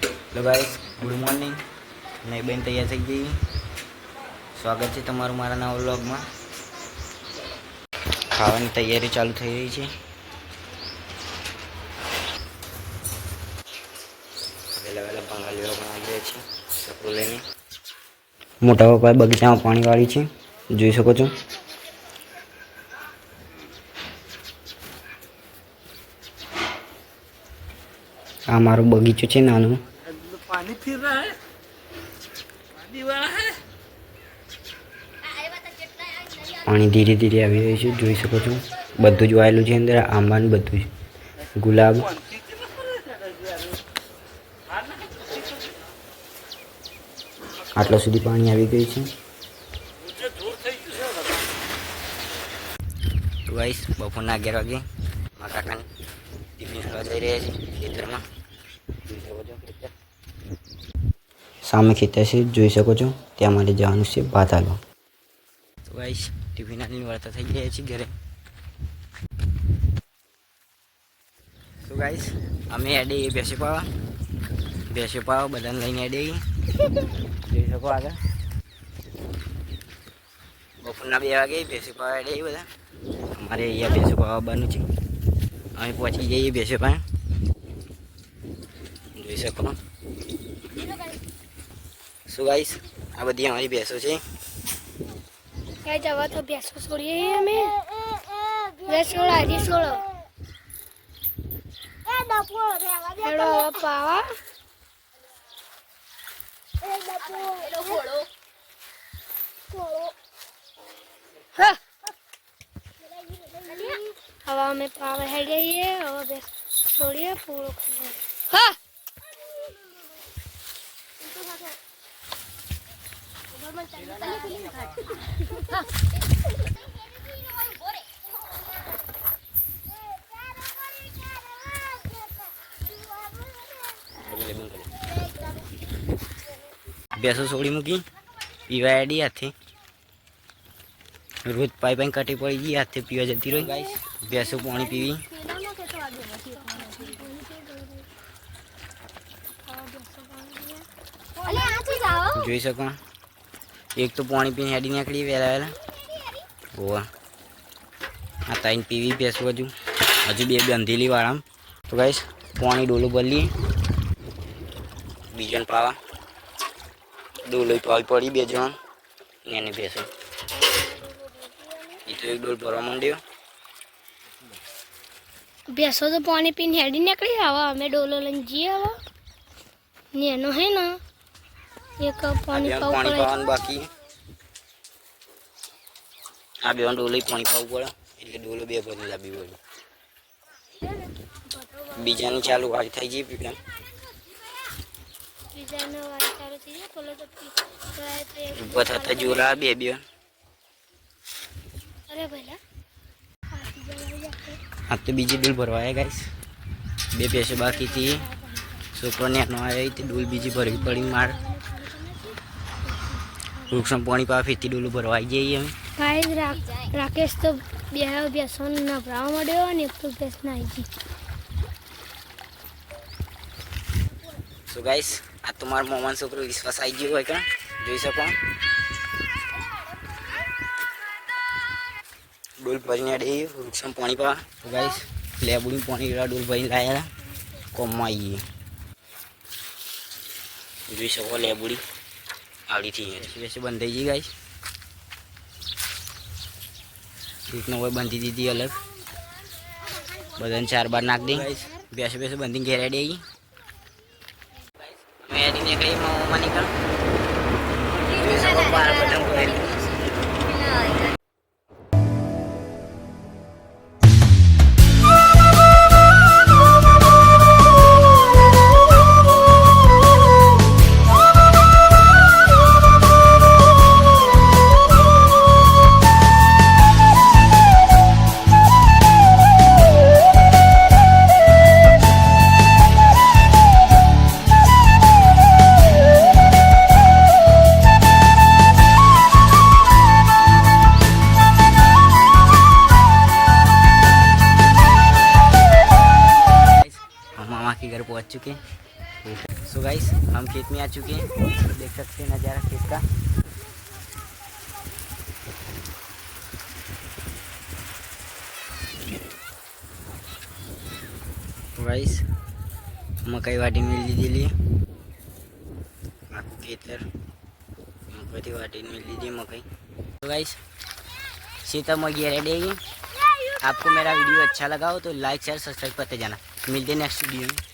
Hello guys, good morning. અને બેન તૈયાર થઈ ગઈ. સ્વાગત છે તમારું મારા નવા વ્લોગમાં. ખાવાની તૈયારી ચાલુ થઈ રહી છે. વહેલા વહેલા બંગાળીઓ પણ આવી રહ્યા છે સપરો લઈને. મોટા પપ્પા બગીચામાં પાણી વાળી છે, જોઈ શકો છો. આ મારો બગીચો છે નાનો. पानी फिर रहा है पानी वाला है પાણી ધીરે ધીરે આવી રહ્યું છે, જોઈ શકો છો. બધું જ વાયેલું છે અંદર, આંબાનું બધું જ, ગુલાબ. આટલા સુધી પાણી આવી ગયું છે. તો ગાઈસ, બપોરના 11 વાગે મારા કાકાને ટિફિન કરવા જઈ રહ્યા છે ખેતરમાં. જોઈ શકો છો ખેતર, સામે ખેતર છે, જોઈ શકો છો. ત્યાં મારે જવાનું છે ભાત હાલવા. તો ગાઈસ, ટિફિન હાલની વાર્તા થઈ ગયા છે ઘરે. તો ગાઈસ, અમે એડે બેસી પાવા બધાને લઈને એડે જોઈ શકો આગળ. બપોરના 2 વાગે બેસી પાવા એડે બધા. અમારે અહીંયા બેસી પાવા આવવાનું છે. અમે પહોંચી જઈએ બેસી પાવા, જોઈ શકો. શું ગાઈસ, આ બધી અમારી ભેંસો છે. क्या जवा तो भैंसो छोड़िए हमें भैंस छोड़ा जी छोड़ो हेलो पावा हाँ हवा में पावा है गई है और भैंस छोड़िए पूरा हाँ ભેંસો છોડી મૂકી, પીવા એડી હાથે. રોજ પાઈ કાઢી પડી ગઈ, હાથે પીવા જતી રહી. ગાઈસ, ભેંસો પાણી પીવી. જોઈ શકો, એક તો પાણી પીને હેડી નીકળી વહેલા વહેલા. ઓવા આ તાઈને પીવી ભેંસો હજુ બે બંધેલી વાળામાં. તો ગાઈસ, પાણી ડોલો ભરી બીજાને પાવા. ડોલો પાવી પડી 2 જણ એને ભેંસો. એ તો એક ડોલ ભરવા માંડ્યો. भैंसो तो पानी पीने हेडी निकली हवा हमें डोलो लग जी हवा नेनो है ना एक पानी પાવાનું બાકી. આ બે ડોલો પાણી પાવું પડે, એટલે ડોલો 2 ભરી લાવવી પડે. બીજાની ચાલુ વાળી થઈ ગઈ પીપળા. ઊભા થતા જોરા 2 अरे भैया આ તો બીજી ડોલ ભરવા આવ્યા ગાઈસ. 2 ભેંસો બાકી હતી. છોકરો નેનો આવ્યો તે ડોલ બીજી ભરવી પડી. માર વૃક્ષમાં પાણી પાવા ફેરથી ડોલું ભરવા આવી જઈએ અમે. गाइस राकेश तो भैंसो नभरावा मड्यो ने एक तो भैंस नाई गई. સો ગાઈસ, આ તો મારો મોમાન છોકરો વિશ્વાસ આવી ગયો હોય, જોઈ શકો. ડોલ ભરીને અડે વૃક્ષમાં પાણી પાવા. તો ગાઈસ, લેબુડી પાણી ડોલ ભરીને લાયા કોમમાં આવી ગઈ. જોઈ શકો લેબુડી આવડી થઈ ગઈ. બેસે બંધ થઈ ગઈ ગાઈસ. એકનો હોય બાંધી દીધી અલગ, બધાને 4 બાર નાખ દઈ. બેસે બંધીને ઘેર અડી આવી. मैं एडी निकली मम्मा निकल जोई सको बार बटन खोली. गाइस हम खेत में आ चुके हैं, देख सकते हैं नज़ारा खेत का। गाइस मकई वाटी में लीजिए आखू खेतर मकई वाटी में लीजिए मकई। तो गाइस सीता मगी रेडी है। आपको मेरा वीडियो अच्छा लगा हो तो लाइक शेयर सब्सक्राइब करते जाना। मिलते हैं नेक्स्ट वीडियो में।